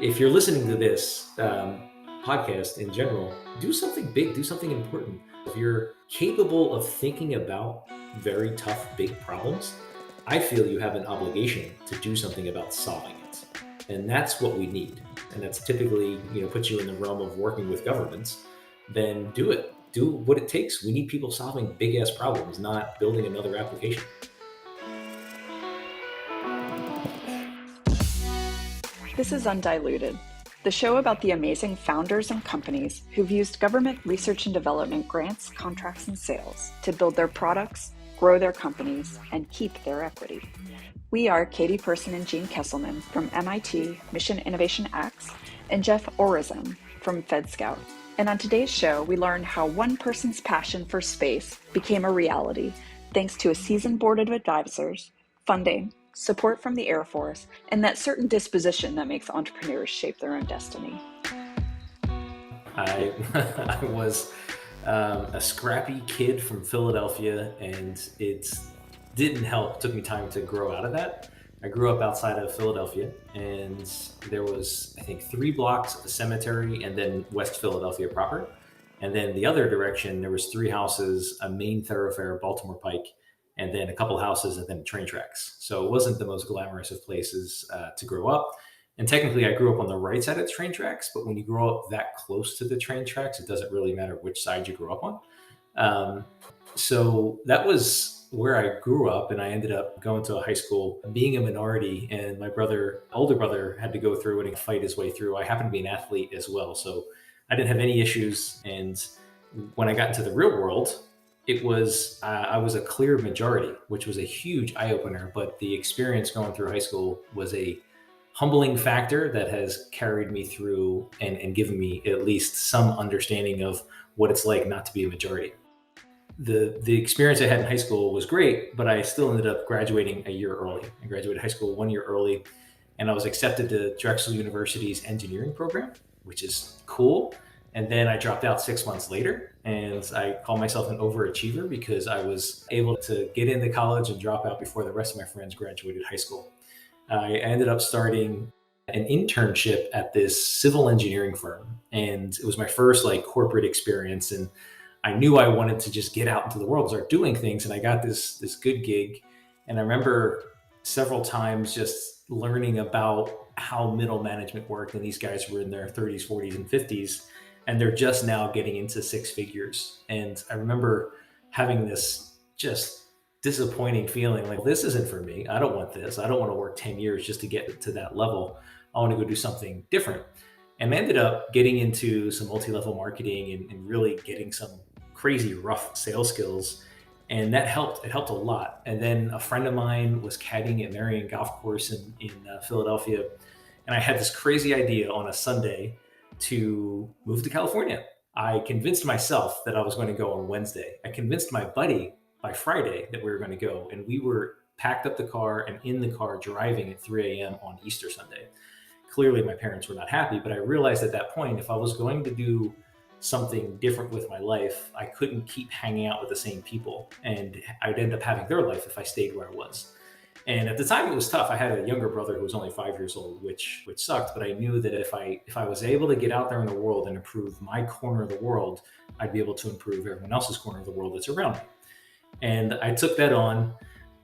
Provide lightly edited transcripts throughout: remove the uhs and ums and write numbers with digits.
if you're listening to this podcast in general, do something big, do something important. If you're capable of thinking about very tough, big problems, I feel you have an obligation to do something about solving it. And that's what we need. And that's typically, puts you in the realm of working with governments. Then do it. Do what it takes. We need people solving big ass problems, not building another application. This is Undiluted, the show about the amazing founders and companies who've used government research and development grants, contracts, and sales to build their products, grow their companies, and keep their equity. We are Katie Person and Jean Kesselman from MIT Mission Innovation Acts and Jeff Orizem from FedScout. And on today's show, we learn how one person's passion for space became a reality thanks to a seasoned board of advisors, funding, support from the Air Force, and that certain disposition that makes entrepreneurs shape their own destiny. I was a scrappy kid from Philadelphia, and it didn't help. It took me time to grow out of that. I grew up outside of Philadelphia, and there was, I think, 3 blocks of a cemetery, and then West Philadelphia proper. And then the other direction, there was 3 houses, a main thoroughfare, Baltimore Pike, and then a couple houses, and then train tracks. So it wasn't the most glamorous of places to grow up. And technically, I grew up on the right side of the train tracks, but when you grow up that close to the train tracks, it doesn't really matter which side you grew up on. So that was where I grew up, and I ended up going to a high school, being a minority, and my older brother, had to go through and fight his way through. I happened to be an athlete as well, so I didn't have any issues. And when I got into the real world, I was a clear majority, which was a huge eye opener. But the experience going through high school was a humbling factor that has carried me through and given me at least some understanding of what it's like not to be a majority. The experience I had in high school was great, but I still ended up graduating a year early. I graduated high school 1 year early, and I was accepted to Drexel University's engineering program, which is cool. And then I dropped out 6 months later, and I call myself an overachiever because I was able to get into college and drop out before the rest of my friends graduated high school. I ended up starting an internship at this civil engineering firm, and it was my first corporate experience. And I knew I wanted to just get out into the world, start doing things. And I got this good gig. And I remember several times just learning about how middle management worked. And these guys were in their 30s, 40s, and 50s. And they're just now getting into 6 figures. And I remember having this just disappointing feeling like, this isn't for me. I don't want this. I don't want to work 10 years just to get to that level. I want to go do something different. And I ended up getting into some multi-level marketing and really getting some crazy rough sales skills. And that helped. It helped a lot. And then a friend of mine was caddying at Marion Golf Course in Philadelphia. And I had this crazy idea on a Sunday to move to California. I convinced myself that I was going to go on Wednesday. I convinced my buddy by Friday that we were going to go. And we were packed up the car and in the car driving at 3 a.m. on Easter Sunday. Clearly, my parents were not happy, but I realized at that point, if I was going to do something different with my life, I couldn't keep hanging out with the same people. And I'd end up having their life if I stayed where I was. And at the time, it was tough. I had a younger brother who was only 5 years old, which sucked. But I knew that if I was able to get out there in the world and improve my corner of the world, I'd be able to improve everyone else's corner of the world that's around me. And I took that on.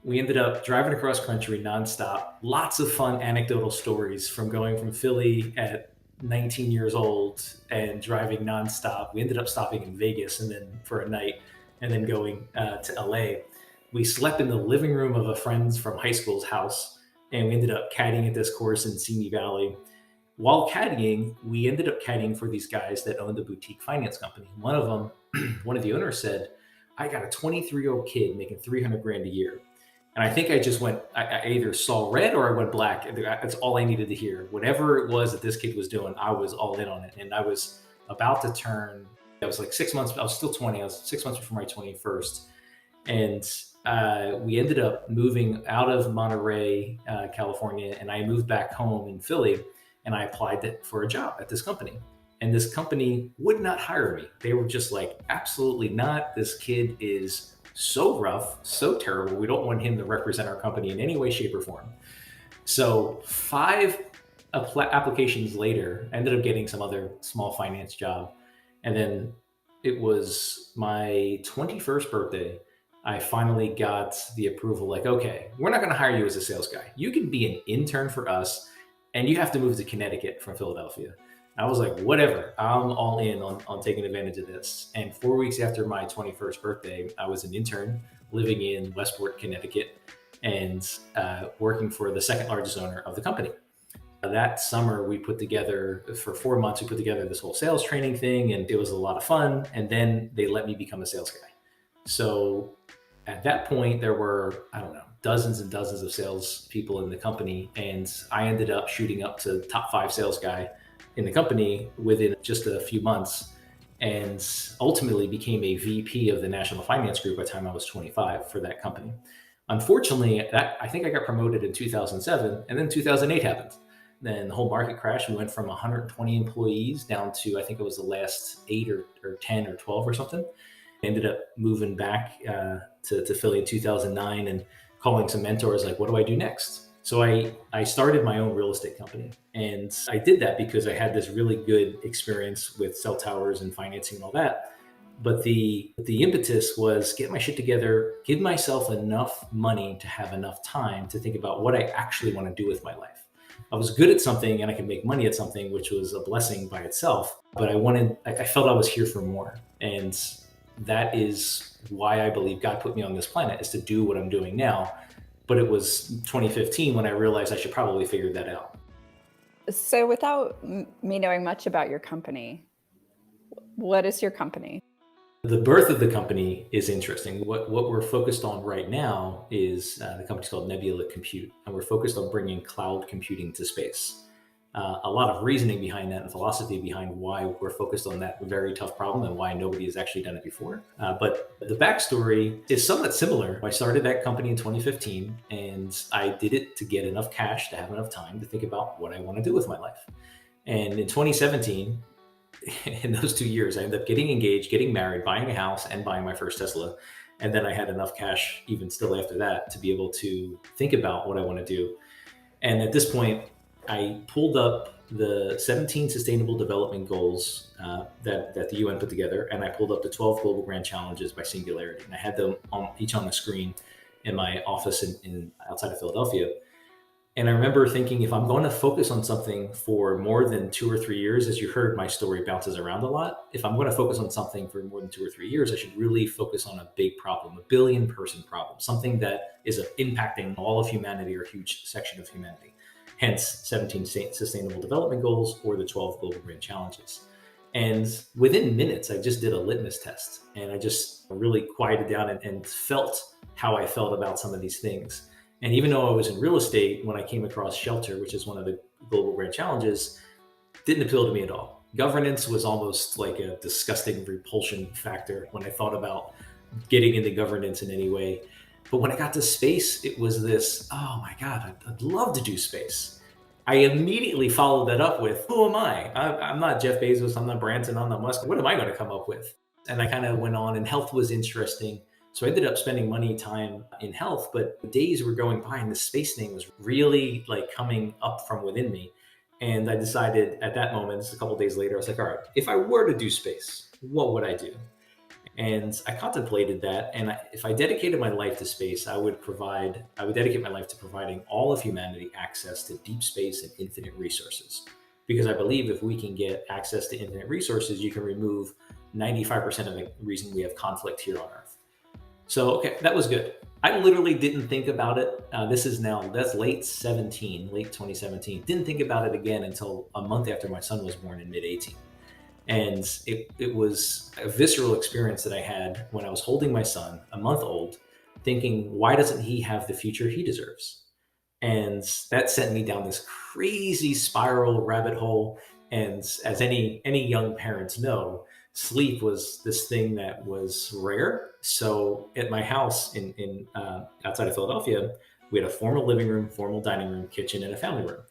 We ended up driving across country nonstop. Lots of fun anecdotal stories from going from Philly at 19 years old and driving nonstop. We ended up stopping in Vegas and then for a night, and then going to LA. We slept in the living room of a friend's from high school's house, and we ended up caddying at this course in Simi Valley. While caddying, we ended up caddying for these guys that owned a boutique finance company. One of them, one of the owners said, "I got a 23-year-old kid making $300,000 a year." And I think I just went, I either saw red or I went black. That's all I needed to hear. Whatever it was that this kid was doing, I was all in on it. And I was about to turn, I was 6 months, I was still 20. I was 6 months before my 21st. And we ended up moving out of Monterey, California, and I moved back home in Philly, and I applied for a job at this company. And this company would not hire me. They were just like, absolutely not. This kid is so rough, so terrible. We don't want him to represent our company in any way, shape, or form. So 5 applications later, I ended up getting some other small finance job. And then it was my 21st birthday. I finally got the approval, like, okay, we're not going to hire you as a sales guy. You can be an intern for us, and you have to move to Connecticut from Philadelphia. I was like, whatever, I'm all in on taking advantage of this. And 4 weeks after my 21st birthday, I was an intern living in Westport, Connecticut, and working for the second largest owner of the company. That summer, we put together, for 4 months, we put together this whole sales training thing, and it was a lot of fun. And then they let me become a sales guy. So at that point, there were, I don't know, dozens and dozens of sales people in the company. And I ended up shooting up to top 5 sales guy in the company within just a few months, and ultimately became a VP of the national finance group by the time I was 25 for that company. Unfortunately, I think I got promoted in 2007, and then 2008 happened. Then the whole market crashed. We went from 120 employees down to, I think it was the last 8 or 10 or 12 or something. Ended up moving back to Philly in 2009 and calling some mentors, like, what do I do next? So I started my own real estate company. And I did that because I had this really good experience with cell towers and financing and all that. But the impetus was get my shit together, give myself enough money to have enough time to think about what I actually want to do with my life. I was good at something and I could make money at something, which was a blessing by itself. But I felt I was here for more. And that is why I believe God put me on this planet, is to do what I'm doing now. But it was 2015 when I realized I should probably figure that out. So without me knowing much about your company, what is your company? The birth of the company is interesting. What we're focused on right now is the company's called Nebula Compute, and we're focused on bringing cloud computing to space. A lot of reasoning behind that and philosophy behind why we're focused on that very tough problem and why nobody has actually done it before. But the backstory is somewhat similar. I started that company in 2015, and I did it to get enough cash to have enough time to think about what I want to do with my life. And in 2017, in those 2 years, I ended up getting engaged, getting married, buying a house, and buying my first Tesla. And then I had enough cash, even still after that, to be able to think about what I want to do. And at this point, I pulled up the 17 Sustainable Development Goals that the UN put together, and I pulled up the 12 Global Grand Challenges by Singularity. And I had them each on the screen in my office outside of Philadelphia. And I remember thinking, if I'm going to focus on something for more than 2 or 3 years, as you heard, my story bounces around a lot. If I'm going to focus on something for more than 2 or 3 years, I should really focus on a big problem, a billion-person problem, something that is impacting all of humanity or a huge section of humanity. Hence 17 Sustainable Development Goals or the 12 Global Grand Challenges. And within minutes, I just did a litmus test, and I just really quieted down and felt how I felt about some of these things. And even though I was in real estate, when I came across shelter, which is one of the Global Grand Challenges, didn't appeal to me at all. Governance was almost like a disgusting repulsion factor when I thought about getting into governance in any way. But when I got to space, it was this, oh my God, I'd love to do space. I immediately followed that up with, who am I? I'm not Jeff Bezos, I'm not Branson, I'm not Musk. What am I going to come up with? And I kind of went on, and health was interesting. So I ended up spending time in health, but the days were going by and the space thing was really like coming up from within me. And I decided at that moment, this is a couple of days later, I was like, all right, if I were to do space, what would I do? And I contemplated that. And if I dedicated my life to space, I would dedicate my life to providing all of humanity access to deep space and infinite resources. Because I believe if we can get access to infinite resources, you can remove 95% of the reason we have conflict here on Earth. So, okay, that was good. I literally didn't think about it. That's late 2017. Didn't think about it again until a month after my son was born in mid-18. And it was a visceral experience that I had when I was holding my son, a month old, thinking, why doesn't he have the future he deserves? And that sent me down this crazy spiral rabbit hole. And as any young parents know, sleep was this thing that was rare. So at my house in outside of Philadelphia, we had a formal living room, formal dining room, kitchen, and a family room.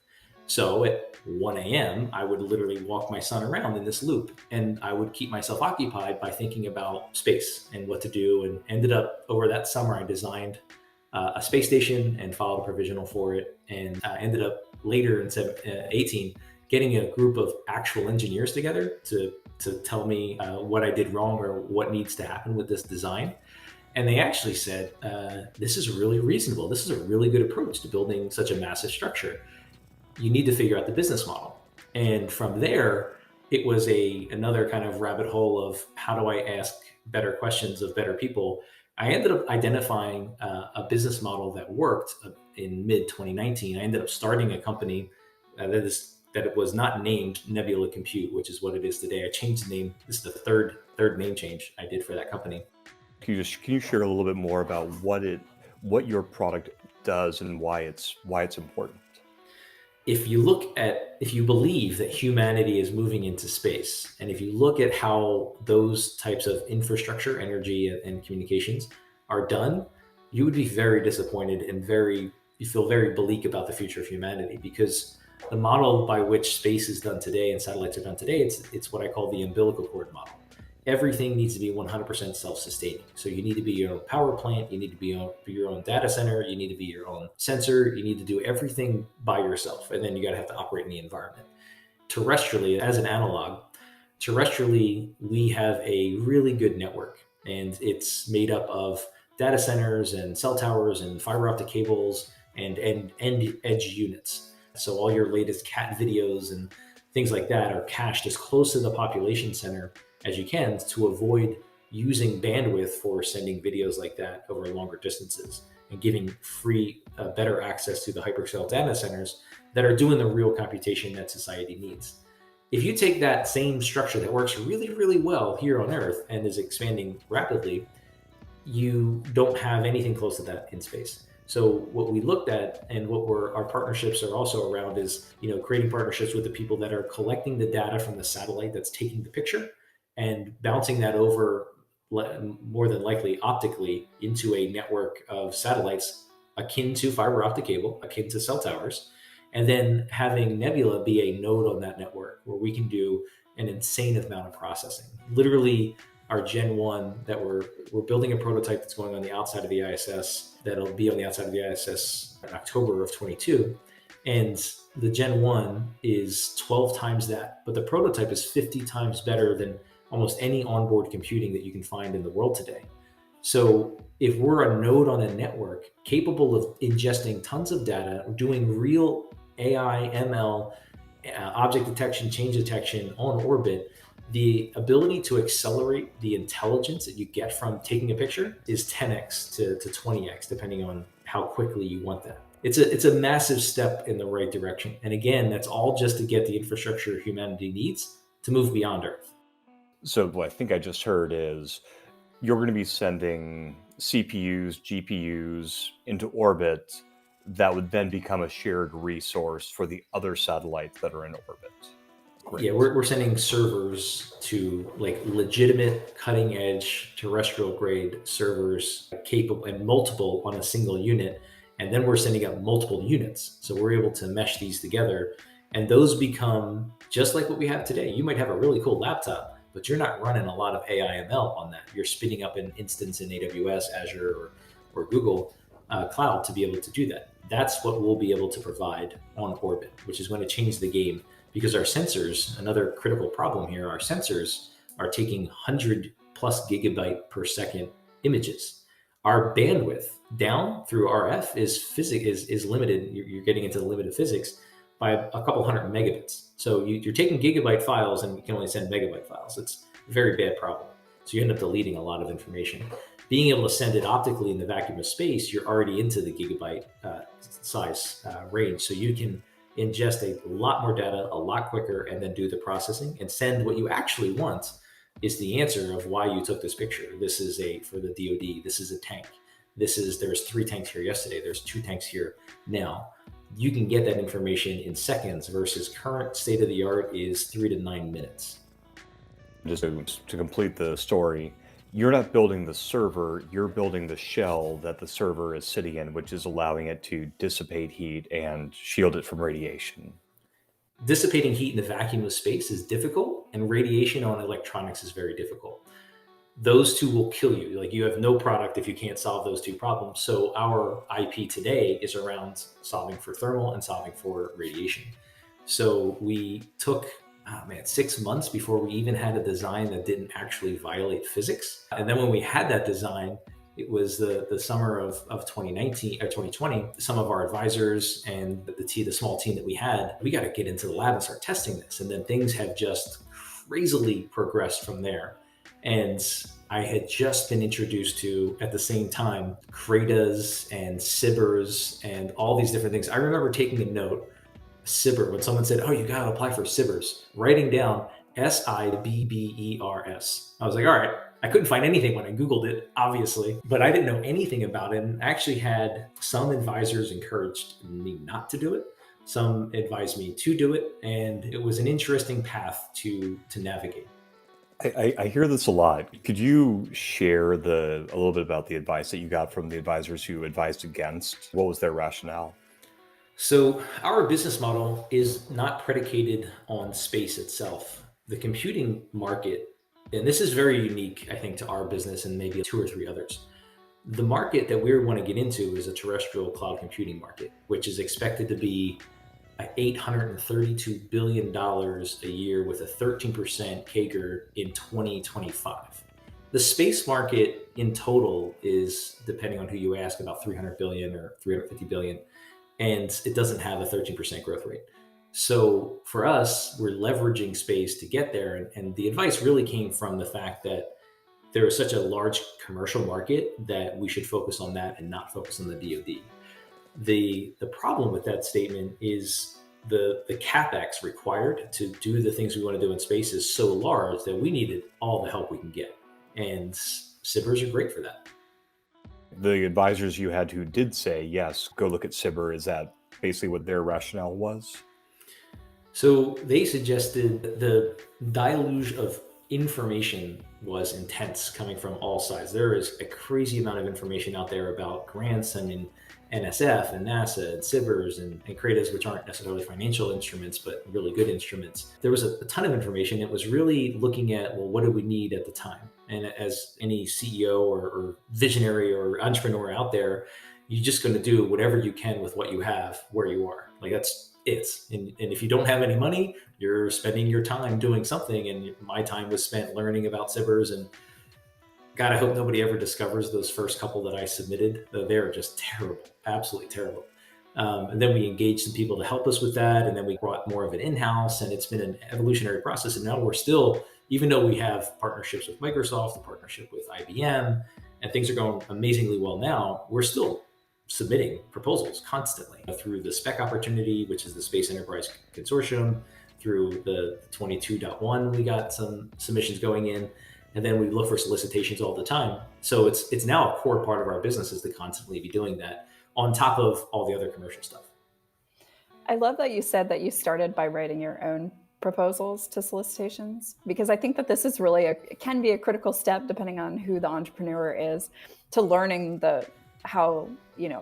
So at 1 a.m., I would literally walk my son around in this loop, and I would keep myself occupied by thinking about space and what to do. And ended up, over that summer, I designed a space station and filed a provisional for it, and ended up later in 18, getting a group of actual engineers together to tell me what I did wrong or what needs to happen with this design. And they actually said, this is really reasonable. This is a really good approach to building such a massive structure. You need to figure out the business model. And from there, it was another kind of rabbit hole of how do I ask better questions of better people. I ended up identifying a business model that worked in mid 2019. I ended up starting a company that it was not named Nebula Compute, which is what it is today. I changed the name. This is the third name change I did for that company. Can you share a little bit more about what your product does and why it's important? If you believe that humanity is moving into space, and if you look at how those types of infrastructure, energy, and communications are done, you would be very disappointed and you feel very bleak about the future of humanity, because the model by which space is done today and satellites are done today, it's what I call the umbilical cord model. Everything needs to be 100% self-sustaining. So you need to be your own power plant, you need to be your own data center, you need to be your own sensor, you need to do everything by yourself, and then you gotta have to operate in the environment. Terrestrially, as an analog, we have a really good network, and it's made up of data centers and cell towers and fiber optic cables and edge units. So all your latest cat videos and things like that are cached as close to the population center as you can to avoid using bandwidth for sending videos like that over longer distances, and giving free, better access to the hyperscale data centers that are doing the real computation that society needs. If you take that same structure that works really, really well here on Earth and is expanding rapidly, you don't have anything close to that in space. So what we looked at, and what our partnerships are also around, is creating partnerships with the people that are collecting the data from the satellite that's taking the picture, and bouncing that over, more than likely optically, into a network of satellites akin to fiber optic cable, akin to cell towers, and then having Nebula be a node on that network where we can do an insane amount of processing. Literally, our Gen 1 that we're building a prototype that's going on the outside of the ISS, that'll be on the outside of the ISS in October of 22. And the Gen 1 is 12 times that, but the prototype is 50 times better than almost any onboard computing that you can find in the world today. So if we're a node on a network capable of ingesting tons of data, doing real AI, ML, object detection, change detection on orbit, the ability to accelerate the intelligence that you get from taking a picture is 10x to 20x, depending on how quickly you want that. It's a massive step in the right direction. And again, that's all just to get the infrastructure humanity needs to move beyond Earth. So what I think I just heard is you're going to be sending CPUs, GPUs into orbit that would then become a shared resource for the other satellites that are in orbit. Great. Yeah, we're sending servers to legitimate cutting edge terrestrial grade servers, capable and multiple on a single unit. And then we're sending out multiple units. So we're able to mesh these together, and those become just like what we have today. You might have a really cool laptop, but you're not running a lot of AI ML on that. You're spinning up an instance in AWS, Azure, or Google Cloud to be able to do that. That's what we'll be able to provide on orbit, which is going to change the game, because our sensors, another critical problem here, our sensors are taking 100 plus gigabyte per second images. Our bandwidth down through RF is limited. You're getting into the limit of physics by a couple hundred megabits. So you're taking gigabyte files and you can only send megabyte files. It's a very bad problem. So you end up deleting a lot of information. Being able to send it optically in the vacuum of space, you're already into the gigabyte size range. So you can ingest a lot more data a lot quicker, and then do the processing and send what you actually want is the answer of why you took this picture. This is for the DoD, this is a tank. There's 3 tanks here yesterday. There's 2 tanks here now. You can get that information in seconds versus current state of the art is 3 to 9 minutes. Just to complete the story, you're not building the server, you're building the shell that the server is sitting in, which is allowing it to dissipate heat and shield it from radiation. Dissipating heat in the vacuum of space is difficult, and radiation on electronics is very difficult. those two will kill you. Like, you have no product if you can't solve those two problems. So our IP today is around solving for thermal and solving for radiation. So we took 6 months before we even had a design that didn't actually violate physics. And then when we had that design, it was the summer of 2019 or 2020. Some of our advisors and the small team that we got to get into the lab and start testing this. And then things have just crazily progressed from there. And I had just been introduced to, at the same time, CRADAs and SBIRs and all these different things. I remember taking a note, SBIR, when someone said, "Oh, you got to apply for SBIRs," writing down SIBBERS. I was like, all right. I couldn't find anything when I Googled it, obviously, but I didn't know anything about it, and actually had some advisors encouraged me not to do it. Some advised me to do it, and it was an interesting path to navigate. I hear this a lot. Could you share a little bit about the advice that you got from the advisors who advised against? What was their rationale? So our business model is not predicated on space itself. The computing market, and this is very unique, I think, to our business and maybe 2 or 3 others. The market that we want to get into is a terrestrial cloud computing market, which is expected to be $832 billion a year with a 13% CAGR in 2025. The space market in total is, depending on who you ask, about 300 billion or 350 billion, and it doesn't have a 13% growth rate. So for us, we're leveraging space to get there. And the advice really came from the fact that there is such a large commercial market that we should focus on that and not focus on the DoD. The problem with that statement is the CapEx required to do the things we want to do in space is so large that we needed all the help we can get. And SBIRs are great for that. The advisors you had who did say, yes, go look at SBIR, is that basically what their rationale was? So they suggested the deluge of information was intense coming from all sides. There is a crazy amount of information out there about grants and NSF and NASA and SBIRs and CRADAs, which aren't necessarily financial instruments, but really good instruments. There was a ton of information. It was really looking at, well, what do we need at the time? And as any CEO or visionary or entrepreneur out there, you're just going to do whatever you can with what you have where you are. Like, that's it. And if you don't have any money, you're spending your time doing something. And my time was spent learning about SBIRs, and God, I hope nobody ever discovers those first couple that I submitted. They're just terrible, absolutely terrible. And then we engaged some people to help us with that. And then we brought more of it in-house, and it's been an evolutionary process. And now we're still, even though we have partnerships with Microsoft, a partnership with IBM, and things are going amazingly well now, we're still submitting proposals constantly through the SPEC opportunity, which is the Space Enterprise Consortium, through the 22.1, we got some submissions going in, and then we look for solicitations all the time. So it's now a core part of our business is to constantly be doing that on top of all the other commercial stuff. I love that you said that you started by writing your own proposals to solicitations, because I think that this is really it can be a critical step, depending on who the entrepreneur is, to learning how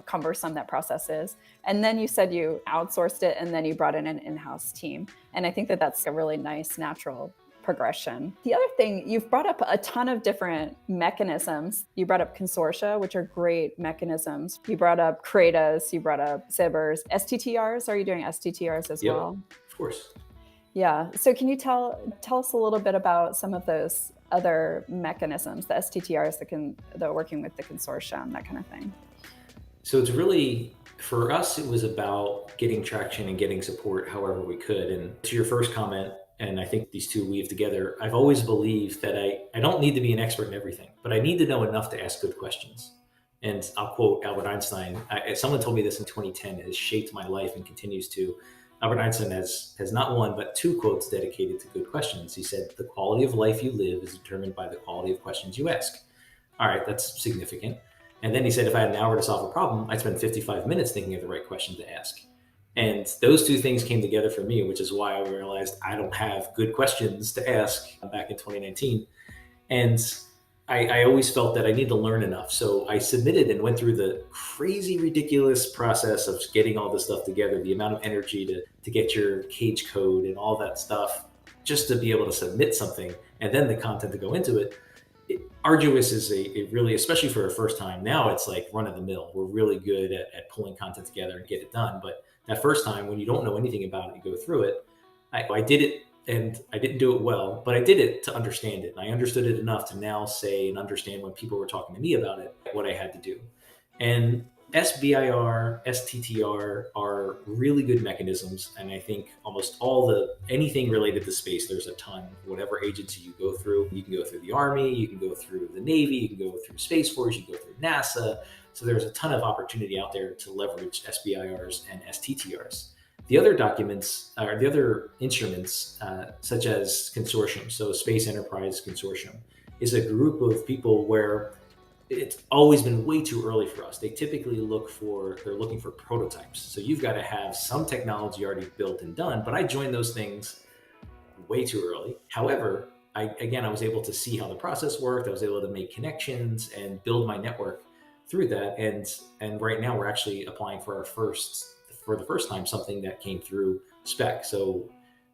cumbersome that process is. And then you said you outsourced it, and then you brought in an in-house team. And I think that that's a really nice natural progression. The other thing, you've brought up a ton of different mechanisms. You brought up consortia, which are great mechanisms. You brought up CRADAs, you brought up SBIRs, STTRs. Are you doing STTRs as well? Of course. Yeah. So can you tell us a little bit about some of those other mechanisms, the STTRs that are working with the consortium, that kind of thing? So it's really, for us, it was about getting traction and getting support however we could. And to your first comment, and I think these two weave together, I've always believed that I don't need to be an expert in everything, but I need to know enough to ask good questions. And I'll quote Albert Einstein. Someone told me this in 2010. It has shaped my life and continues to. Albert Einstein has not one, but 2 quotes dedicated to good questions. He said, "The quality of life you live is determined by the quality of questions you ask." All right, that's significant. And then he said, if I had an hour to solve a problem, I'd spend 55 minutes thinking of the right question to ask. And those 2 things came together for me, which is why I realized I don't have good questions to ask back in 2019. And I always felt that I need to learn enough. So I submitted and went through the crazy, ridiculous process of getting all this stuff together, the amount of energy to get your cage code and all that stuff, just to be able to submit something, and then the content to go into it. arduous is a really, especially for a first time. Now it's like run of the mill. We're really good at pulling content together and get it done. But that first time when you don't know anything about it, you go through it. I did it and I didn't do it well, but I did it to understand it. And I understood it enough to now say and understand when people were talking to me about it, what I had to do. And SBIR, STTR are really good mechanisms. And I think almost anything related to space, there's a ton. Whatever agency you go through, you can go through the Army, you can go through the Navy, you can go through Space Force, you can go through NASA. So there's a ton of opportunity out there to leverage SBIRs and STTRs. The other documents, or the other instruments, such as consortium, so Space Enterprise Consortium, is a group of people where it's always been way too early for us. They typically they're looking for prototypes. So you've got to have some technology already built and done, but I joined those things way too early. However, I was able to see how the process worked. I was able to make connections and build my network through that. And right now we're actually applying for the first time, something that came through spec. So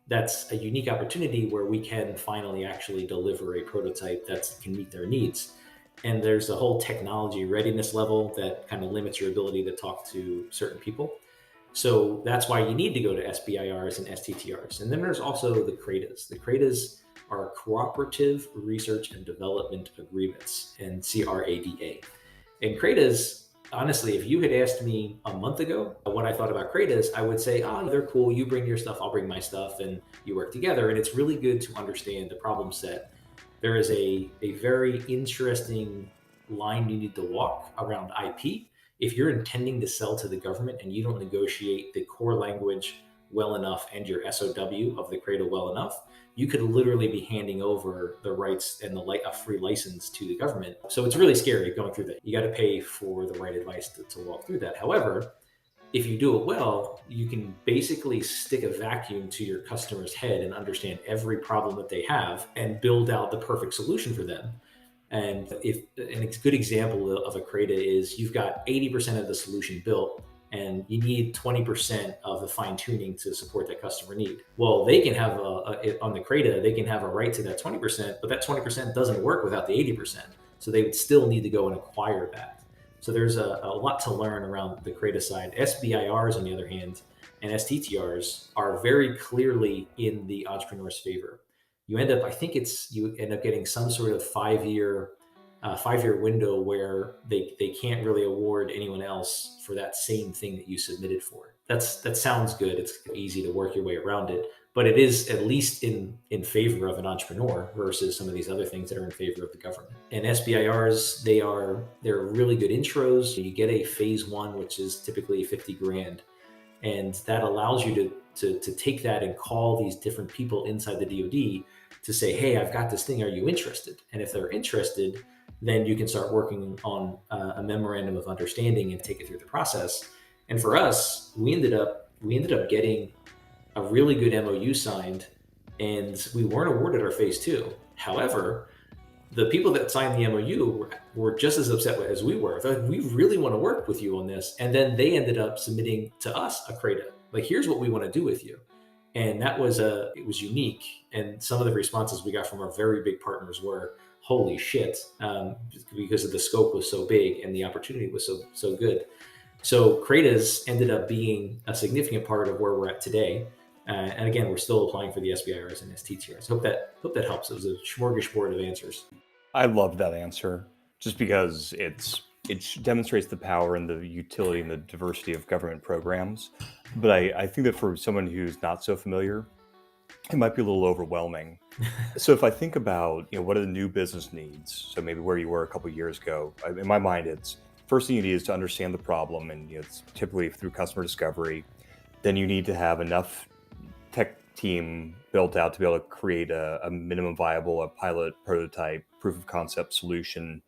that's a unique opportunity where we can finally actually deliver a prototype that can meet their needs. And there's a whole technology readiness level that kind of limits your ability to talk to certain people. So that's why you need to go to SBIRs and STTRs. And then there's also the CRADAs. The CRADAs are Cooperative Research and Development Agreements, and CRADA. And CRADAs, honestly, if you had asked me a month ago what I thought about CRADAs, I would say, they're cool. You bring your stuff, I'll bring my stuff, and you work together. And it's really good to understand the problem set. There is a very interesting line you need to walk around IP. If you're intending to sell to the government and you don't negotiate the core language well enough and your SOW of the CRADA well enough, you could literally be handing over the rights and a free license to the government. So it's really scary going through that. You got to pay for the right advice to walk through that. However, if you do it well, you can basically stick a vacuum to your customer's head and understand every problem that they have and build out the perfect solution for them. And a good example of a CRADA is you've got 80% of the solution built and you need 20% of the fine tuning to support that customer need. Well, they can have on the CRADA, they can have a right to that 20%, but that 20% doesn't work without the 80%. So they would still need to go and acquire that. So there's a lot to learn around the CRADA side. SBIRs, on the other hand, and STTRs are very clearly in the entrepreneur's favor. You end up getting some sort of five-year window where they can't really award anyone else for that same thing that you submitted for. That sounds good. It's easy to work your way around it, but it is at least in favor of an entrepreneur versus some of these other things that are in favor of the government. And SBIRs, they're really good intros. You get a phase one, which is typically 50 grand. And that allows you to take that and call these different people inside the DoD to say, hey, I've got this thing. Are you interested? And if they're interested, then you can start working on a memorandum of understanding and take it through the process. And for us, we ended up getting a really good MOU signed, and we weren't awarded our phase two. However, the people that signed the MOU were just as upset as we were. They're like, we really want to work with you on this. And then they ended up submitting to us a CRADA. Like, here's what we want to do with you. And it was unique. And some of the responses we got from our very big partners were, holy shit, because of the scope was so big and the opportunity was so good. So CRADAs ended up being a significant part of where we're at today. And again, we're still applying for the SBIRs and STTRs. Hope that helps. It was a smorgasbord of answers. I love that answer, just because it demonstrates the power and the utility and the diversity of government programs. But I think that for someone who's not so familiar, it might be a little overwhelming. So if I think about, what are the new business needs? So maybe where you were a couple of years ago, in my mind, it's first thing you need is to understand the problem, and it's typically through customer discovery. Then you need to have enough tech team built out to be able to create a minimum viable, a pilot prototype, proof of concept solution.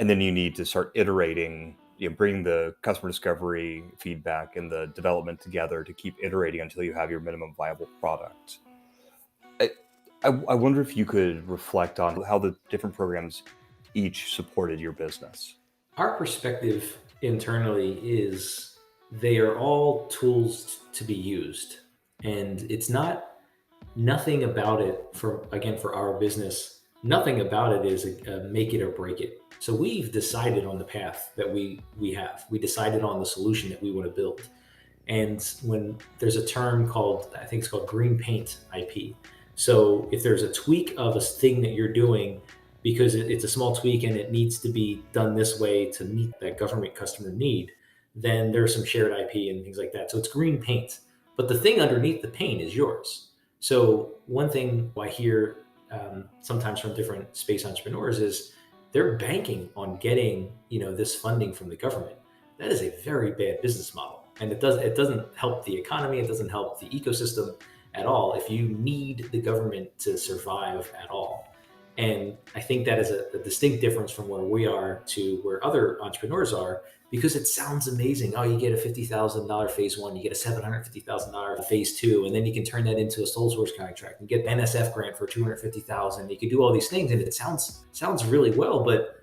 And then you need to start iterating, bring the customer discovery feedback and the development together to keep iterating until you have your minimum viable product. I wonder if you could reflect on how the different programs each supported your business. Our perspective internally is they are all tools to be used. And it's nothing about it for our business Nothing about it is a make it or break it. So we've decided on the path that we have. We decided on the solution that we want to build. And when there's a term called, I think it's called green paint IP. So if there's a tweak of a thing that you're doing because it's a small tweak and it needs to be done this way to meet that government customer need, then there's some shared IP and things like that. So it's green paint, but the thing underneath the paint is yours. So one thing I hear sometimes from different space entrepreneurs is they're banking on getting this funding from the government. That is a very bad business model, and it doesn't help the economy. It doesn't help the ecosystem at all if you need the government to survive at all. And I think that is a distinct difference from where we are to where other entrepreneurs are, because it sounds amazing. Oh, you get a $50,000 phase one, you get a $750,000 phase two, and then you can turn that into a sole source contract and get the NSF grant for $250,000. You can do all these things, and it sounds really well, but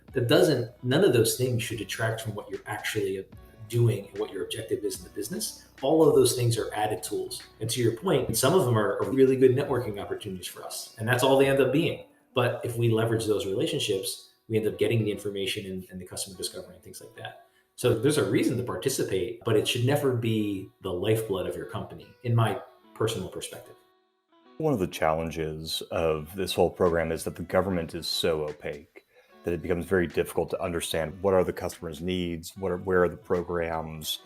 none of those things should detract from what you're actually doing and what your objective is in the business. All of those things are added tools. And to your point, some of them are really good networking opportunities for us, and that's all they end up being. But if we leverage those relationships, we end up getting the information and the customer discovery and things like that. So there's a reason to participate, but it should never be the lifeblood of your company, in my personal perspective. One of the challenges of this whole program is that the government is so opaque that it becomes very difficult to understand what are the customer's needs, where are the programs,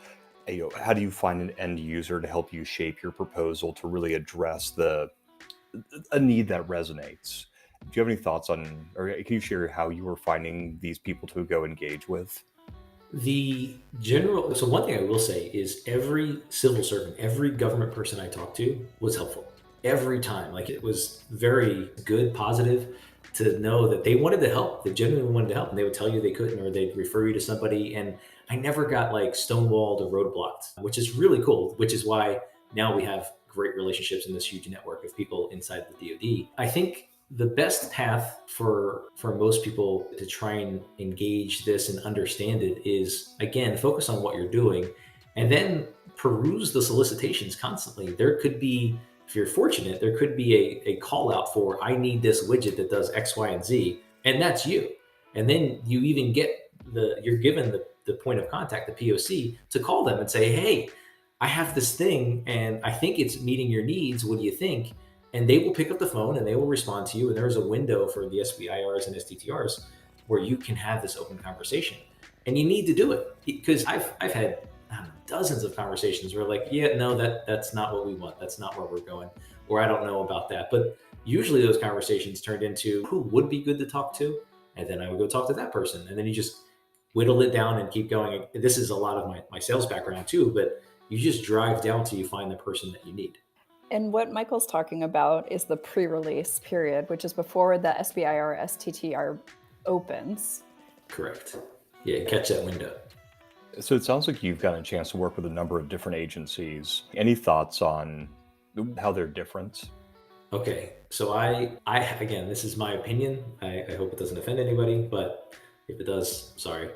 how do you find an end user to help you shape your proposal to really address a need that resonates. Do you have any thoughts on, or can you share how you were finding these people to go engage with? So one thing I will say is every civil servant, every government person I talked to was helpful every time. Like, it was very good, positive to know that they wanted to help. They genuinely wanted to help, and they would tell you they couldn't, or they'd refer you to somebody. And I never got like stonewalled or roadblocked, which is really cool, which is why now we have great relationships in this huge network of people inside the DoD. I think the best path for most people to try and engage this and understand it is, again, focus on what you're doing and then peruse the solicitations constantly. There could be, if you're fortunate, there could be a call out for, I need this widget that does X, Y, and Z, and that's you. And then you even you're given the point of contact, the POC, to call them and say, hey, I have this thing and I think it's meeting your needs. What do you think? And they will pick up the phone and they will respond to you. And there's a window for the SBIRs and STTRs where you can have this open conversation. And you need to do it, because I've had dozens of conversations where, like, yeah, no, that's not what we want. That's not where we're going. Or I don't know about that. But usually those conversations turned into who would be good to talk to. And then I would go talk to that person. And then you just whittle it down and keep going. This is a lot of my sales background too, but you just drive down till you find the person that you need. And what Michael's talking about is the pre-release period, which is before the SBIR STTR opens. Correct. Yeah, catch that window. So it sounds like you've gotten a chance to work with a number of different agencies. Any thoughts on how they're different? Okay, so I again, this is my opinion. I hope it doesn't offend anybody, but if it does, sorry.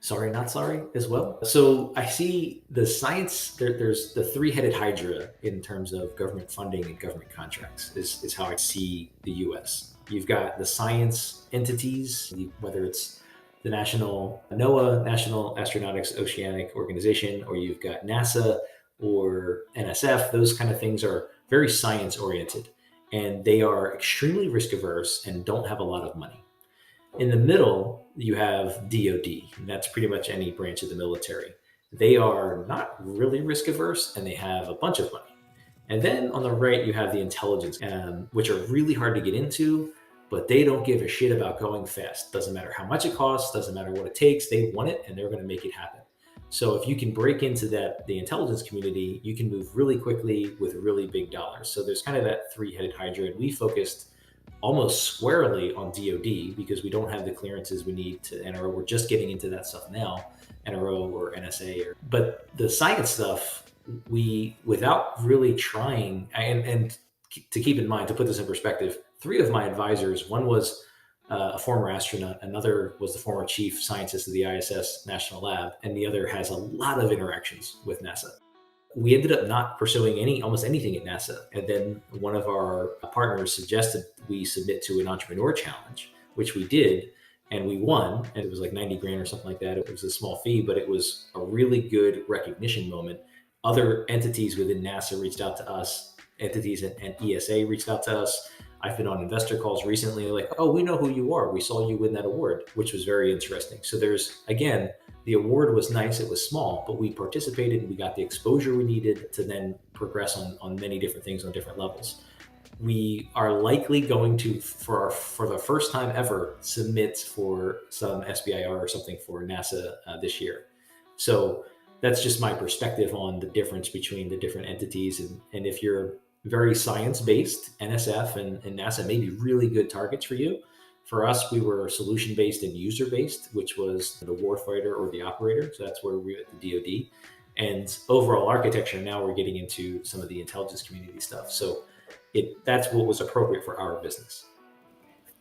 Sorry, not sorry as well. So I see the science, there's the three-headed hydra in terms of government funding and government contracts is how I see the US. You've got the science entities, whether it's the National NOAA, National Astronautics Oceanic Organization, or you've got NASA or NSF. Those kind of things are very science oriented, and they are extremely risk averse and don't have a lot of money. In the middle, you have DoD, and that's pretty much any branch of the military. They are not really risk averse, and they have a bunch of money. And then on the right, you have the intelligence, which are really hard to get into, but they don't give a shit about going fast. Doesn't matter how much it costs, doesn't matter what it takes. They want it, and they're going to make it happen. So if you can break into the intelligence community, you can move really quickly with really big dollars. So there's kind of that three-headed hydra, and we focused almost squarely on DoD because we don't have the clearances we need to NRO. We're just getting into that stuff now, NRO or NSA. But the science stuff, we, without really trying, and to keep in mind, to put this in perspective, 3 of my advisors, one was a former astronaut, another was the former chief scientist of the ISS National Lab, and the other has a lot of interactions with NASA. we ended up not pursuing almost anything at NASA. And then one of our partners suggested we submit to an entrepreneur challenge, which we did, and we won. And it was like 90 grand or something like that. It was a small fee, but it was a really good recognition moment. Other entities within NASA reached out to us, entities and ESA reached out to us. I've been on investor calls recently, like, oh, we know who you are. We saw you win that award, which was very interesting. So there's, again, the award was nice. It was small, but we participated and we got the exposure we needed to then progress on many different things on different levels. We are likely going to, for the first time ever, submit for some SBIR or something for NASA this year. So that's just my perspective on the difference between the different entities. And if you're very science-based, NSF and NASA may be really good targets for you. For us, we were solution-based and user-based, which was the warfighter or the operator. So that's where we were at the DoD. And overall architecture, now we're getting into some of the intelligence community stuff. So that's what was appropriate for our business.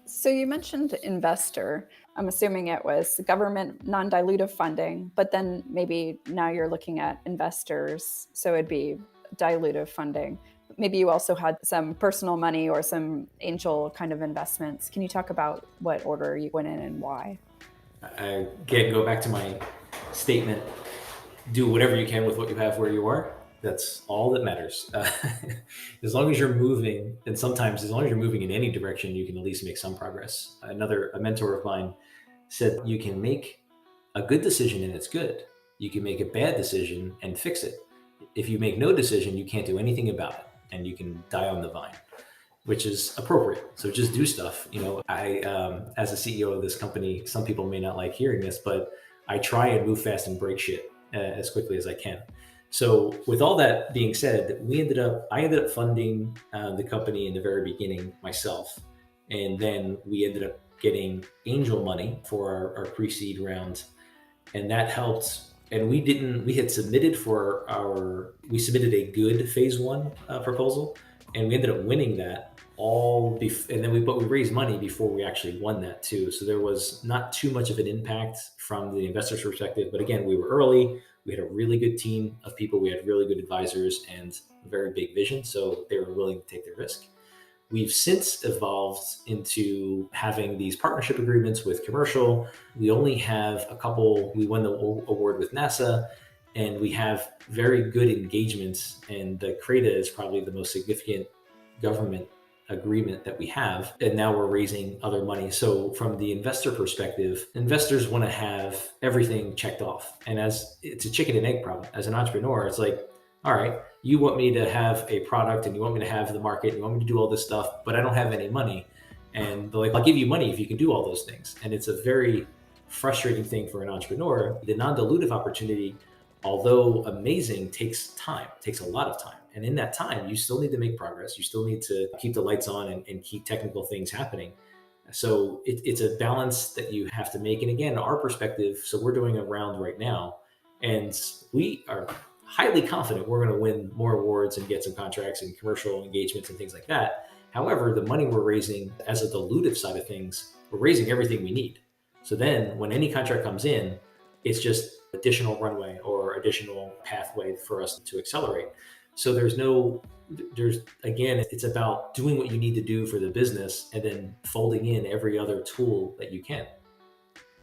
So you mentioned investor. I'm assuming it was government non-dilutive funding, but then maybe now you're looking at investors. So it'd be dilutive funding. Maybe you also had some personal money or some angel kind of investments. Can you talk about what order you went in and why? I again go back to my statement, do whatever you can with what you have where you are. That's all that matters. As long as you're moving, and sometimes as long as you're moving in any direction, you can at least make some progress. A mentor of mine said, you can make a good decision and it's good. You can make a bad decision and fix it. If you make no decision, you can't do anything about it and you can die on the vine, which is appropriate. So just do stuff. I, as a CEO of this company, some people may not like hearing this, but I try and move fast and break shit as quickly as I can. So with all that being said, I ended up funding the company in the very beginning myself. And then we ended up getting angel money for our pre-seed round. And that helped. And we had submitted we submitted a good phase one proposal, and we ended up winning that but we raised money before we actually won that too. So there was not too much of an impact from the investor's perspective. But again, we were early. We had a really good team of people. We had really good advisors and a very big vision. So they were willing to take the risk. We've since evolved into having these partnership agreements with commercial. We only have a couple. We won the award with NASA, and we have very good engagements. And the CRADA is probably the most significant government agreement that we have. And now we're raising other money. So from the investor perspective, investors want to have everything checked off. And as it's a chicken and egg problem, as an entrepreneur, it's like, all right, you want me to have a product and you want me to have the market, and you want me to do all this stuff, but I don't have any money. And they're like, I'll give you money if you can do all those things. And it's a very frustrating thing for an entrepreneur. The non-dilutive opportunity, although amazing, takes time, takes a lot of time. And in that time, you still need to make progress. You still need to keep the lights on and keep technical things happening. So it's a balance that you have to make. And again, our perspective, so we're doing a round right now, and we are highly confident we're going to win more awards and get some contracts and commercial engagements and things like that. However, the money we're raising as a dilutive side of things, we're raising everything we need. So then when any contract comes in, it's just additional runway or additional pathway for us to accelerate. So again, it's about doing what you need to do for the business and then folding in every other tool that you can.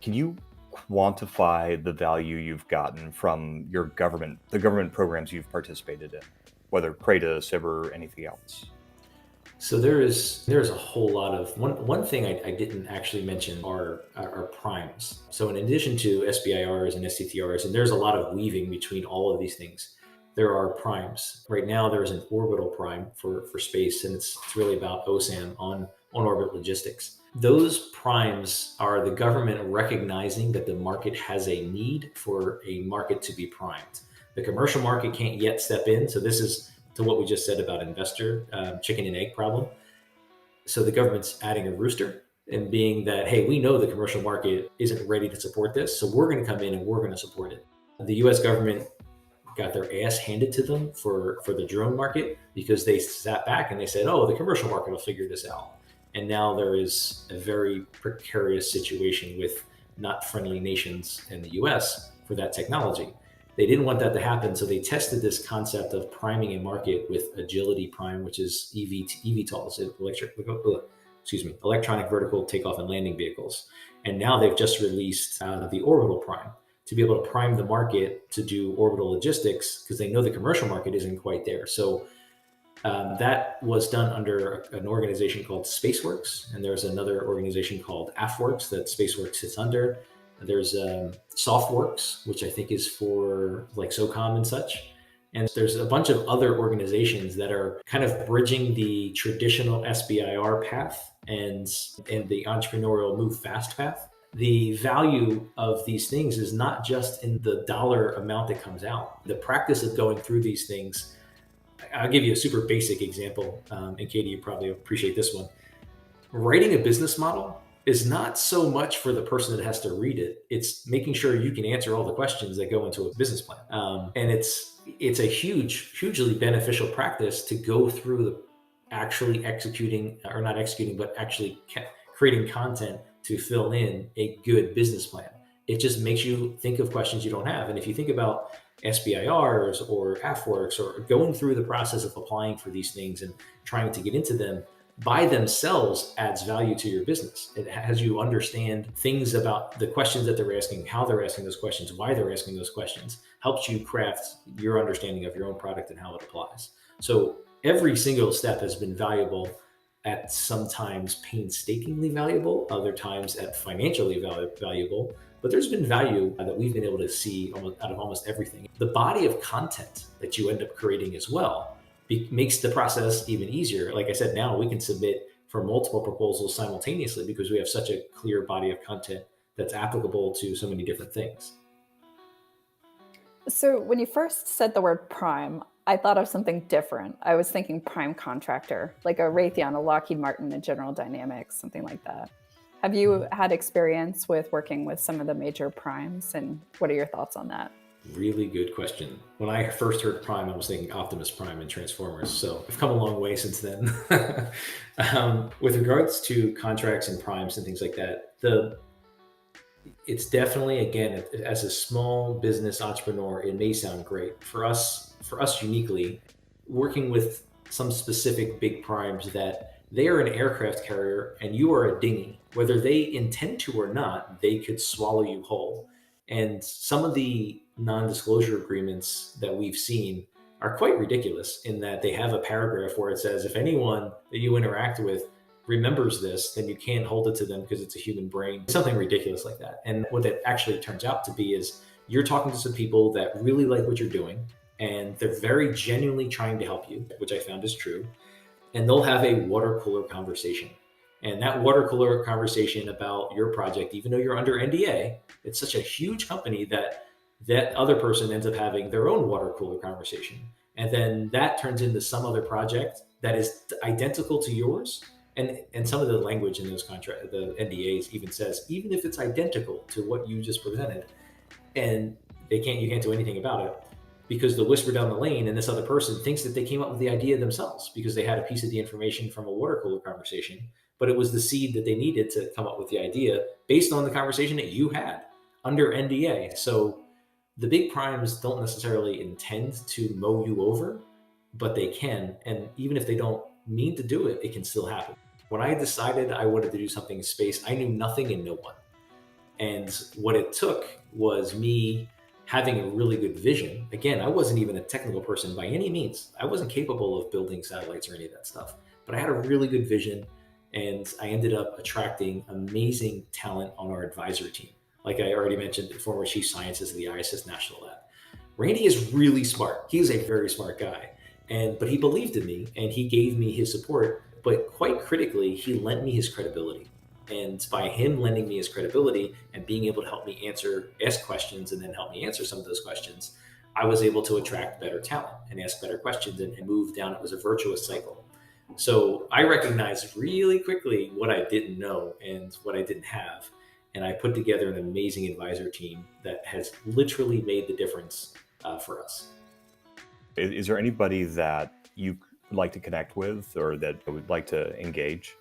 Can you quantify the value you've gotten from the government programs you've participated in, whether CRADAs, SBIR, anything else? So there's a whole lot of one thing I didn't actually mention are primes. So in addition to SBIRs and STTRs, and there's a lot of weaving between all of these things, there are primes. Right now, there's an orbital prime for space, and it's really about OSAM, on-orbit logistics. Those primes are the government recognizing that the market has a need for a market to be primed. The commercial market can't yet step in. So this is to what we just said about investor chicken and egg problem. So the government's adding a rooster and being that, hey, we know the commercial market isn't ready to support this, so we're going to come in and we're going to support it. The US government got their ass handed to them for the drone market because they sat back and they said, oh, the commercial market will figure this out. And now there is a very precarious situation with not friendly nations in the US for that technology. They didn't want that to happen, so they tested this concept of priming a market with agility prime, which is eVTOLs, electronic vertical takeoff and landing vehicles. And now they've just released the orbital prime to be able to prime the market to do orbital logistics, because they know the commercial market isn't quite there. So that was done under an organization called SpaceWorks, and there's another organization called AFWorks that SpaceWorks sits under. There's SoftWorks, which I think is for like SOCOM and such. And there's a bunch of other organizations that are kind of bridging the traditional SBIR path and the entrepreneurial move fast path. The value of these things is not just in the dollar amount that comes out. The practice of going through these things, I'll give you a super basic example, and Katie, you probably appreciate this one. Writing a business model is not so much for the person that has to read it. It's making sure you can answer all the questions that go into a business plan. And it's a hugely beneficial practice to go through the actually executing, or not executing, but actually creating content to fill in a good business plan. It just makes you think of questions you don't have. And if you think about SBIRs or AFWorks, or going through the process of applying for these things and trying to get into them, by themselves adds value to your business. It has you understand things about the questions that they're asking, how they're asking those questions, why they're asking those questions, helps you craft your understanding of your own product and how it applies. So every single step has been valuable, at sometimes painstakingly valuable, other times at financially valuable, but there's been value that we've been able to see out of almost everything. The body of content that you end up creating as well makes the process even easier. Like I said, now we can submit for multiple proposals simultaneously because we have such a clear body of content that's applicable to so many different things. So when you first said the word prime, I thought of something different. I was thinking prime contractor, like a Raytheon, a Lockheed Martin, a General Dynamics, something like that. Have you had experience with working with some of the major primes, and what are your thoughts on that? Really good question. When I first heard Prime, I was thinking Optimus Prime and Transformers. So I've come a long way since then. With regards to contracts and primes and things like that, it's definitely, again, as a small business entrepreneur, it may sound great. For us uniquely, working with some specific big primes that they are an aircraft carrier and you are a dinghy. Whether they intend to or not, they could swallow you whole. And some of the non-disclosure agreements that we've seen are quite ridiculous in that they have a paragraph where it says, if anyone that you interact with remembers this, then you can't hold it to them because it's a human brain, something ridiculous like that. And what that actually turns out to be is you're talking to some people that really like what you're doing, and they're very genuinely trying to help you, which I found is true. And they'll have a water cooler conversation. And that water cooler conversation about your project, even though you're under NDA, it's such a huge company that that other person ends up having their own water cooler conversation. And then that turns into some other project that is identical to yours. And some of the language in those contracts, the NDAs even says, even if it's identical to what you just presented, and you can't do anything about it, because the whisper down the lane and this other person thinks that they came up with the idea themselves because they had a piece of the information from a water cooler conversation, but it was the seed that they needed to come up with the idea based on the conversation that you had under NDA. So the big primes don't necessarily intend to mow you over, but they can. And even if they don't mean to do it, it can still happen. When I decided I wanted to do something in space, I knew nothing and no one. And what it took was me having a really good vision. Again, I wasn't even a technical person by any means. I wasn't capable of building satellites or any of that stuff, but I had a really good vision, and I ended up attracting amazing talent on our advisory team. Like I already mentioned, the former chief scientist of the ISS National Lab. Randy is really smart. He is a very smart guy, but he believed in me and he gave me his support, but quite critically, he lent me his credibility. And by him lending me his credibility and being able to help me ask questions and then help me answer some of those questions, I was able to attract better talent and ask better questions and move down. It was a virtuous cycle. So I recognized really quickly what I didn't know and what I didn't have. And I put together an amazing advisor team that has literally made the difference for us. Is there anybody that you would like to connect with or that would like to engage?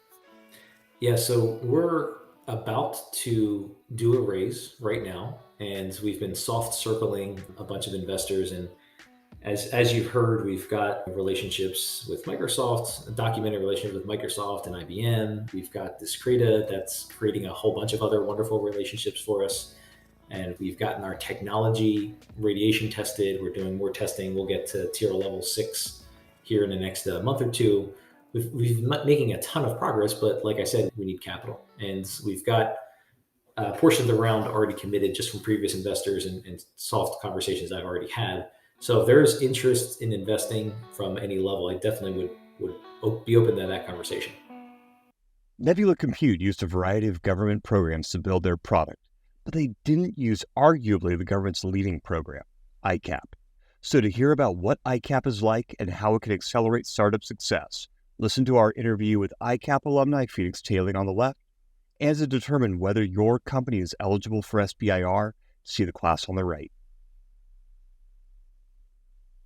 Yeah, so we're about to do a raise right now, and we've been soft circling a bunch of investors. And as you've heard, we've got relationships with Microsoft, a documented relationship with Microsoft and IBM. We've got this CRADA that's creating a whole bunch of other wonderful relationships for us. And we've gotten our technology radiation tested. We're doing more testing. We'll get to tier level 6 here in the next month or two. We've been making a ton of progress, but like I said, we need capital. And we've got a portion of the round already committed just from previous investors and soft conversations I've already had. So if there's interest in investing from any level, I definitely would be open to that conversation. Nebula Compute used a variety of government programs to build their product, but they didn't use arguably the government's leading program, ICAP. So to hear about what ICAP is like and how it can accelerate startup success, listen to our interview with ICAP alumni Felix Tailing on the left, and to determine whether your company is eligible for SBIR, see the class on the right.